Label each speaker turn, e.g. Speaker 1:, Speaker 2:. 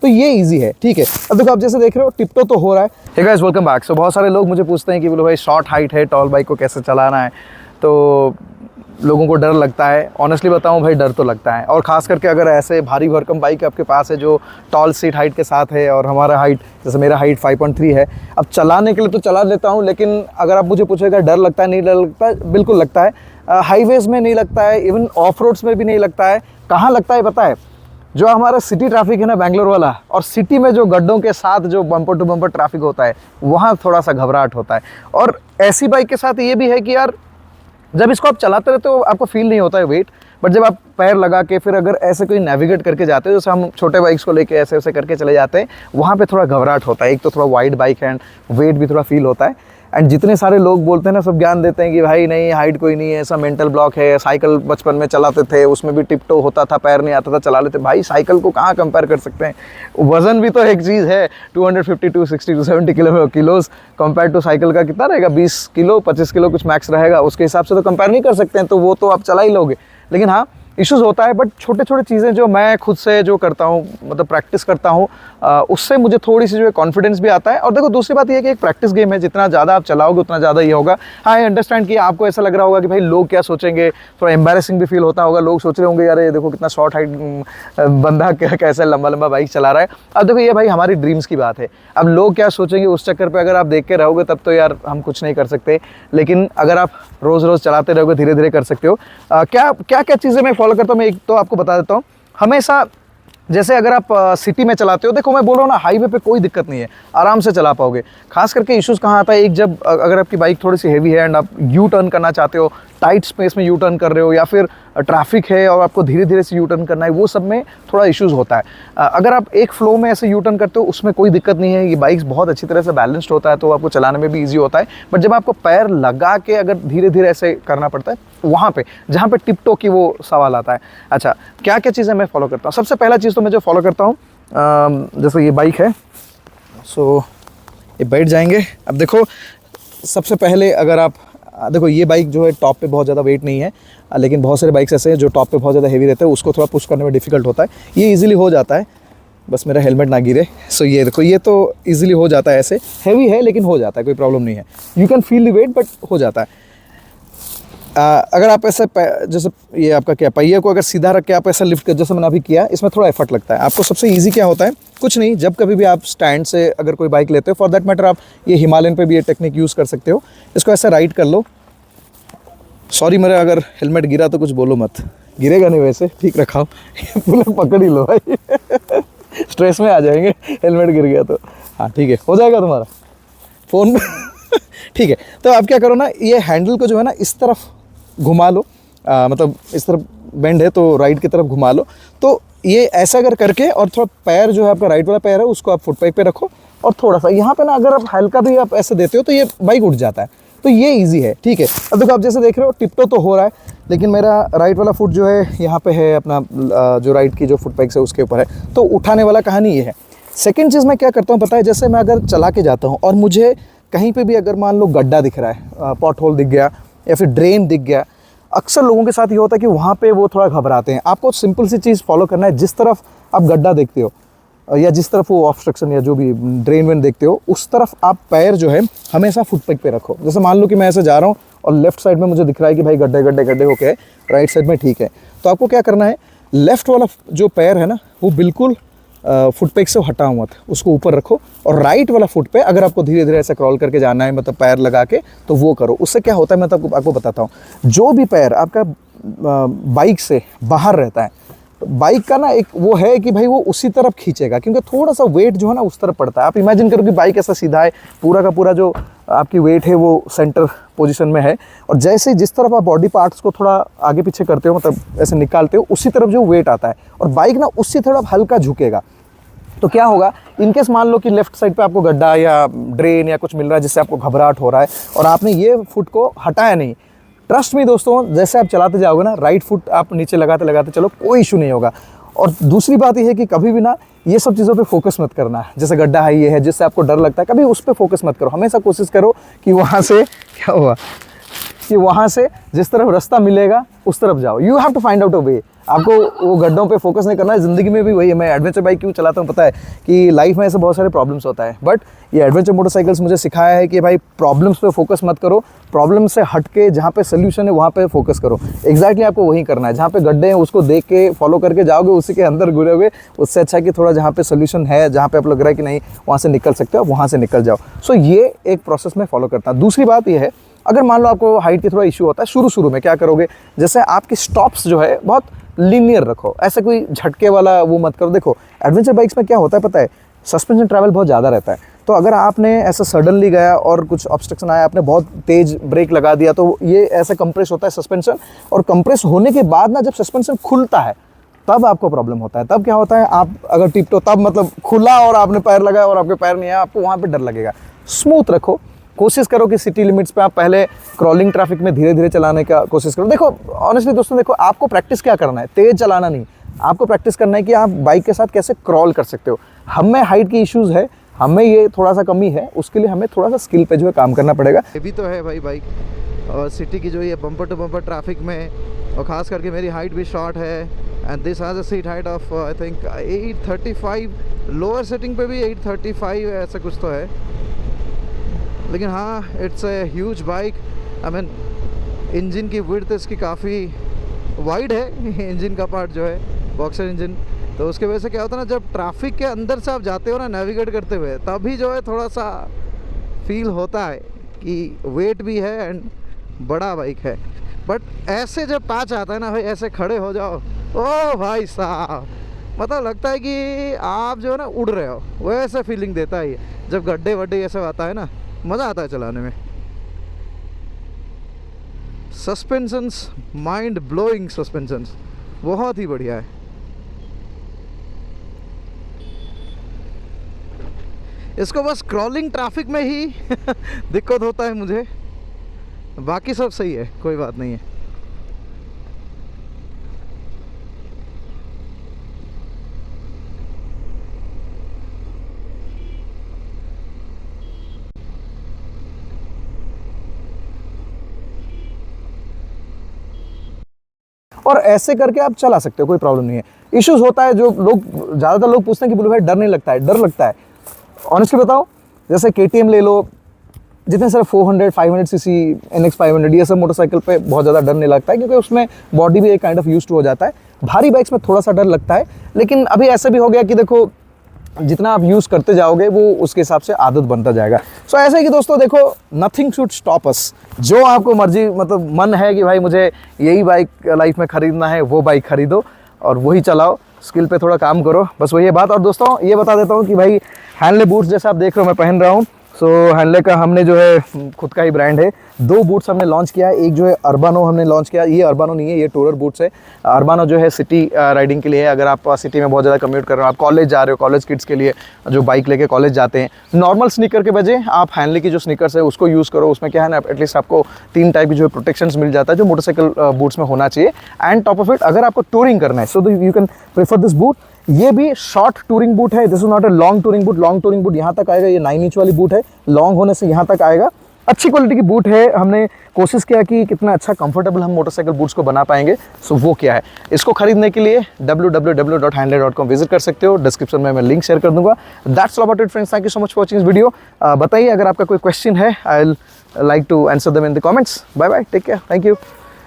Speaker 1: तो ये इजी है, ठीक है। अब देखो आप जैसे देख रहे हो टिप्टो तो हो रहा है। Hey guys welcome back. So बहुत सारे लोग मुझे पूछते हैं कि बोलो भाई शॉर्ट हाइट है, टॉल बाइक को कैसे चलाना है, तो लोगों को डर लगता है। ऑनेस्टली बताऊं भाई, डर तो लगता है, और ख़ास करके अगर ऐसे भारी भरकम बाइक आपके पास है जो टॉल सीट हाइट के साथ है, और हमारा हाइट जैसे मेरा हाइट 5.3 है। अब चलाने के लिए तो चला लेता हूं, लेकिन अगर आप मुझे पूछेगा डर लगता है, नहीं डर लगता है, बिल्कुल लगता है। हाईवेज़ में नहीं लगता है, इवन ऑफ रोड्स में भी नहीं लगता है। कहाँ लगता है पता है? जो हमारा सिटी ट्रैफिक है ना बेंगलोर वाला, और सिटी में जो गड्ढों के साथ जो बम्पर टू बम्पर ट्रैफिक होता है, वहाँ थोड़ा सा घबराहट होता है। और ऐसी बाइक के साथ ये भी है कि यार जब इसको आप चलाते रहते हो आपको फील नहीं होता है वेट, बट जब आप पैर लगा के फिर अगर ऐसे कोई नेविगेट करके जाते हो, जैसे हम छोटे बाइक्स को लेके ऐसे ऐसे करके चले जाते हैं, वहाँ पे थोड़ा घबराहट होता है। एक तो थोड़ा वाइड बाइक है, वेट भी थोड़ा फील होता है। एंड जितने सारे लोग बोलते हैं ना, सब ज्ञान देते हैं कि भाई नहीं हाइट कोई नहीं है, ऐसा मेंटल ब्लॉक है। साइकिल बचपन में चलाते थे, उसमें भी टिप्टो होता था, पैर नहीं आता था, चला लेते। भाई साइकिल को कहाँ कंपेयर कर सकते हैं? वजन भी तो एक चीज़ है। 250 260 270 किलोज़ कंपेयर टू साइकिल का कितना रहेगा? 20 किलो 25 किलो कुछ मैक्स रहेगा। उसके हिसाब से तो कंपेयर नहीं कर सकते हैं, तो वो तो आप चला ही लोगे। लेकिन हाँ, इश्यूज़ होता है, बट छोटे छोटे चीज़ें जो मैं खुद से जो करता हूँ, मतलब प्रैक्टिस करता हूँ, उससे मुझे थोड़ी सी जो है कॉन्फिडेंस भी आता है। और देखो दूसरी बात ये है कि एक प्रैक्टिस गेम है, जितना ज़्यादा आप चलाओगे उतना ज़्यादा ये होगा। हाँ, आई अंडरस्टैंड कि आपको ऐसा लग रहा होगा कि भाई लोग क्या सोचेंगे, थोड़ा एम्बैरेसिंग भी फील होता होगा। लोग सोच रहे होंगे यार ये देखो कितना शॉर्ट हाइट बंदा कैसे लंबा लंबा बाइक चला रहा है। अब देखो ये भाई हमारी ड्रीम्स की बात है। अब लोग क्या सोचेंगे उस चक्कर पर अगर आप देख के रहोगे तब तो यार हम कुछ नहीं कर सकते। लेकिन अगर आप रोज़ रोज़ चलाते रहोगे, धीरे धीरे कर सकते हो। क्या क्या क्या चीज़ें मैं फॉलो करता हूँ, मैं एक तो आपको बता देता हूँ। हमेशा जैसे अगर आप सिटी में चलाते हो, देखो मैं बोल रहा हूँ ना, हाईवे पे कोई दिक्कत नहीं है, आराम से चला पाओगे। खास करके इश्यूज़ कहाँ आता है, एक जब अगर आपकी बाइक थोड़ी सी हेवी है एंड आप यू टर्न करना चाहते हो, टाइट स्पेस में यू टर्न कर रहे हो, या फिर ट्रैफिक है और आपको धीरे धीरे से यू टर्न करना है, वो सब में थोड़ा इश्यूज़ होता है। अगर आप एक फ्लो में ऐसे यू टर्न करते हो उसमें कोई दिक्कत नहीं है, ये बाइक्स बहुत अच्छी तरह से बैलेंस्ड होता है, तो आपको चलाने में भी ईजी होता है। बट जब आपको पैर लगा के अगर धीरे धीरे ऐसे करना पड़ता है, वहाँ पे जहाँ पे टिप्टो की वो सवाल आता है। अच्छा, क्या क्या चीज़ें मैं फॉलो करता हूँ? सबसे पहला चीज़ तो मैं जो फॉलो करता हूँ, जैसे ये बाइक है, सो ये बैठ जाएंगे। अब देखो सबसे पहले अगर आप देखो, ये बाइक जो है टॉप पे बहुत ज़्यादा वेट नहीं है, लेकिन बहुत सारे बाइक्स ऐसे हैं जो टॉप पे बहुत ज़्यादा हेवी रहते हैं, उसको थोड़ा पुश करने में डिफ़िकल्ट होता है। ये इजीली हो जाता है, बस मेरा हेलमेट ना गिरे। सो ये देखो, ये तो इजीली हो जाता है। ऐसे हैवी है लेकिन हो जाता है, कोई प्रॉब्लम नहीं है। You can feel the weight but हो जाता है। अगर आप ऐसे जैसे ये आपका क्या पहिए को अगर सीधा रख के आप ऐसा लिफ्ट कर, जैसे मैंने अभी किया, इसमें थोड़ा एफर्ट लगता है। आपको सबसे इजी क्या होता है? कुछ नहीं, जब कभी भी आप स्टैंड से अगर कोई बाइक लेते हो, फॉर दैट मैटर आप ये हिमालयन पे भी ये टेक्निक यूज़ कर सकते हो। इसको ऐसा राइट कर लो। सॉरी मेरा अगर हेलमेट गिरा तो कुछ बोलो मत, गिरेगा नहीं वैसे, ठीक रखा हो। पूरा पकड़ ही लो भाई। स्ट्रेस में आ जाएंगे हेलमेट गिर गया तो। हाँ ठीक है, हो जाएगा तुम्हारा फ़ोन में। ठीक है, तो आप क्या करो ना, ये हैंडल को जो है ना इस तरफ घुमा लो, मतलब इस तरफ बेंड है तो राइट की तरफ घुमा लो। तो ये ऐसा अगर करके, और थोड़ा पैर जो है आपका राइट वाला पैर है उसको आप फुट बाइक पे रखो, और थोड़ा सा यहाँ पे ना अगर आप हल्का भी आप ऐसे देते हो तो ये बाइक उठ जाता है। तो ये इजी है, ठीक है। अब देखो आप जैसे देख रहे हो टिप्टो तो हो रहा है, लेकिन मेरा राइट वाला फुट जो है यहाँ पे है अपना, जो राइट की जो फुट बाइक है उसके ऊपर है, तो उठाने वाला कहानी ये है। सेकेंड चीज़ मैं क्या करता हूँ पता है, जैसे मैं अगर चला के जाता हूँ और मुझे कहीं पे भी अगर मान लो गड्ढा दिख रहा है, पॉट होल दिख गया या फिर ड्रेन दिख गया, अक्सर लोगों के साथ ये होता है कि वहाँ पे वो थोड़ा घबराते हैं। आपको सिंपल सी चीज़ फॉलो करना है, जिस तरफ आप गड्ढा देखते हो या जिस तरफ वो ऑब्स्ट्रक्शन या जो भी ड्रेन वेन देखते हो, उस तरफ आप पैर जो है हमेशा फुट पैक पे रखो। जैसे मान लो कि मैं ऐसे जा रहा हूँ और लेफ्ट साइड में मुझे दिख रहा है कि भाई गड्ढे गड्ढे गड्ढे होके, राइट साइड में ठीक है, तो आपको क्या करना है, लेफ्ट वाला जो पैर है ना वो बिल्कुल फुट पैक से हटाओ मत, उसको ऊपर रखो, और राइट वाला फुट पे अगर आपको धीरे धीरे ऐसे क्रॉल करके जाना है, मतलब पैर लगा के, तो वो करो। उससे क्या होता है मैं तो आपको बताता हूँ, जो भी पैर आपका बाइक से बाहर रहता है, तो बाइक का ना एक वो है कि भाई वो उसी तरफ खींचेगा, क्योंकि थोड़ा सा वेट जो है ना उस तरफ पड़ता है। आप इमेजिन करो कि बाइक ऐसा सीधा है, पूरा का पूरा जो आपकी वेट है वो सेंटर पोजीशन में है, और जैसे जिस तरफ आप बॉडी पार्ट्स को थोड़ा आगे पीछे करते हो, मतलब ऐसे निकालते हो, उसी तरफ जो वेट आता है, और बाइक ना उसी तरफ हल्का झुकेगा। तो क्या होगा, इनकेस मान लो कि लेफ्ट साइड पे आपको गड्ढा या ड्रेन या कुछ मिल रहा है जिससे आपको घबराहट हो रहा है, और आपने ये फुट को हटाया नहीं, ट्रस्ट मी दोस्तों, जैसे आप चलाते जाओगे ना, राइट फुट आप नीचे लगाते लगाते चलो, कोई इशू नहीं होगा। और दूसरी बात यह है कि कभी भी ना ये सब चीज़ों पे फोकस मत करना है। जैसे गड्ढा है, ये है, जिससे आपको डर लगता है, कभी उस पर फोकस मत करो। हमेशा कोशिश करो कि वहाँ से कि वहाँ से जिस तरफ रास्ता मिलेगा उस तरफ जाओ। You have to find out a way. आपको वो गड्ढों पे फोकस नहीं करना है। ज़िंदगी में भी वही है, मैं एडवेंचर बाइक क्यों चलाता हूँ पता है कि लाइफ में ऐसे बहुत सारे प्रॉब्लम्स होता है, बट ये एडवेंचर मोटरसाइकिल्स मुझे सिखाया है कि भाई प्रॉब्लम्स पे फोकस मत करो, प्रॉब्लम से हट के जहाँ पे सोल्यूशन है वहाँ पे फोकस करो। एग्जैक्टली आपको वही करना है, जहाँ पे गड्ढे हैं उसको देख के फॉलो करके जाओगे, उसी के अंदर घुरोगे, उससे अच्छा कि थोड़ा जहाँ पे सोल्यूशन है, जहाँ पे आप लग रहा है कि नहीं वहाँ से निकल सकते हो, वहाँ से निकल जाओ। सो ये एक प्रोसेस में फॉलो करता हूँ। दूसरी बात ये है, अगर मान लो आपको हाइट की थोड़ा इशू होता है, शुरू में क्या करोगे, जैसे आपकी स्टॉप्स जो है बहुत लीनियर रखो, ऐसा कोई झटके वाला वो मत करो। देखो एडवेंचर बाइक्स में क्या होता है पता है, सस्पेंशन ट्रैवल बहुत ज़्यादा रहता है, तो अगर आपने ऐसा सडनली गया और कुछ ऑब्स्ट्रक्शन आया, आपने बहुत तेज़ ब्रेक लगा दिया, तो ये ऐसे कंप्रेस होता है सस्पेंशन, और कंप्रेस होने के बाद ना जब सस्पेंशन खुलता है तब आपको प्रॉब्लम होता है। तब क्या होता है, आप अगर टिपटो तब मतलब खुला और आपने पैर लगाया और आपके पैर नहीं आया, आपको वहाँ पे डर लगेगा। स्मूथ रखो, कोशिश करो कि सिटी लिमिट्स पे आप पहले क्रॉलिंग ट्रैफिक में धीरे धीरे चलाने का कोशिश करो। देखो ऑनेस्टली दोस्तों, देखो आपको प्रैक्टिस क्या करना है, तेज़ चलाना नहीं, आपको प्रैक्टिस करना है कि आप बाइक के साथ कैसे क्रॉल कर सकते हो। हमें हाइट की इश्यूज़ है, हमें ये थोड़ा सा कमी है, उसके लिए हमें थोड़ा सा स्किल पे जो है काम करना पड़ेगा।
Speaker 2: ये भी तो है भाई बाइक, और सिटी की जो ये बम्पर टू बम्पर ट्रैफिक में, और ख़ास करके मेरी हाइट भी शॉर्ट है, and this has a seat height of I think 835, lower setting पे भी 835 ऐसा कुछ तो है। लेकिन हाँ, it's a huge bike. I mean engine की विड्थ इसकी काफ़ी वाइड है, इंजन का पार्ट जो है बॉक्सर इंजन, तो उसके वजह से क्या होता है ना, जब ट्रैफिक के अंदर से आप जाते हो ना नेविगेट करते हुए, तभी जो है थोड़ा सा फील होता है कि वेट भी है एंड बड़ा बाइक है। बट ऐसे जब पैच आता है ना भाई, ऐसे खड़े हो जाओ, ओ भाई साहब, मतलब लगता है कि आप जो है ना उड़ रहे हो, वैसे फीलिंग देता है ये। जब गड्ढे वड्ढे ये सब आता है ना, मज़ा आता है चलाने में। सस्पेंशंस, माइंड ब्लोइंग सस्पेंशंस, बहुत ही बढ़िया है। इसको बस क्रॉलिंग ट्रैफिक में ही दिक्कत होता है मुझे, बाकी सब सही है, कोई बात नहीं है।
Speaker 1: और ऐसे करके आप चला सकते हो, कोई प्रॉब्लम नहीं है। इश्यूज होता है, जो लोग ज़्यादातर लोग पूछते हैं कि बोलो भाई डर नहीं लगता है, डर लगता है। ऑनेस्टली बताओ, जैसे KTM ले लो, जितने सारे 400 500 सीसी NX 500 ये सब मोटरसाइकिल पे बहुत ज़्यादा डर नहीं लगता है, क्योंकि उसमें बॉडी भी एक काइंड ऑफ यूज्ड हो जाता है। भारी बाइक्स में थोड़ा सा डर लगता है, लेकिन अभी ऐसा भी हो गया कि देखो जितना आप यूज़ करते जाओगे वो उसके हिसाब से आदत बनता जाएगा। सो ऐसा है कि दोस्तों देखो, नथिंग शुड स्टॉप अस। जो आपको मर्जी, मतलब मन है कि भाई मुझे यही बाइक लाइफ में ख़रीदना है, वो बाइक ख़रीदो और वही चलाओ, स्किल पे थोड़ा काम करो, बस वही बात। और दोस्तों ये बता देता हूँ कि भाई हैंडले बूट्स जैसा आप देख रहे हो मैं पहन रहा हूँ, सो हैंडले का हमने जो है खुद का ही ब्रांड है। 2 बूट्स हमने लॉन्च किया है, एक जो है अर्बानो हमने लॉन्च किया, ये अर्बानो नहीं है, ये टूरर बूट्स है। अर्बानो जो है सिटी राइडिंग के लिए है, अगर आप सिटी में बहुत ज़्यादा कम्यूट कर रहे हो, आप कॉलेज जा रहे हो, कॉलेज किड्स के लिए जो बाइक लेके कॉलेज जाते हैं, नॉर्मल स्नीकर के बजाय आप हैंडले की जो स्नीकर्स है उसको यूज़ करो। उसमें क्या है ना, एटलीस्ट आपको 3 टाइप की जो प्रोटेक्शंस मिल जाता है, जो मोटरसाइकिल बूट्स में होना चाहिए। एंड टॉप ऑफ इट, अगर आपको टूरिंग करना है, so you can prefer this boot. ये भी शॉर्ट टूरिंग बूट है, this is not a long touring boot. Long touring boot यहाँ तक आएगा, ये 9 इंच वाली बूट है, लॉन्ग होने से यहाँ तक आएगा। अच्छी क्वालिटी की बूट है। हमने कोशिश किया कि कितना अच्छा कंफर्टेबल हम मोटरसाइकिल बूट्स को बना पाएंगे। सो वो क्या है, इसको खरीदने के लिए www.handle.com विजिट कर सकते हो, डिस्क्रिप्शन में मैं लिंक शेयर कर दूंगा। That's all about it friends, thank you so much for watching this video. बताइए अगर आपका कोई क्वेश्चन है, I will like to answer them in the comments. Bye bye, take care, thank you.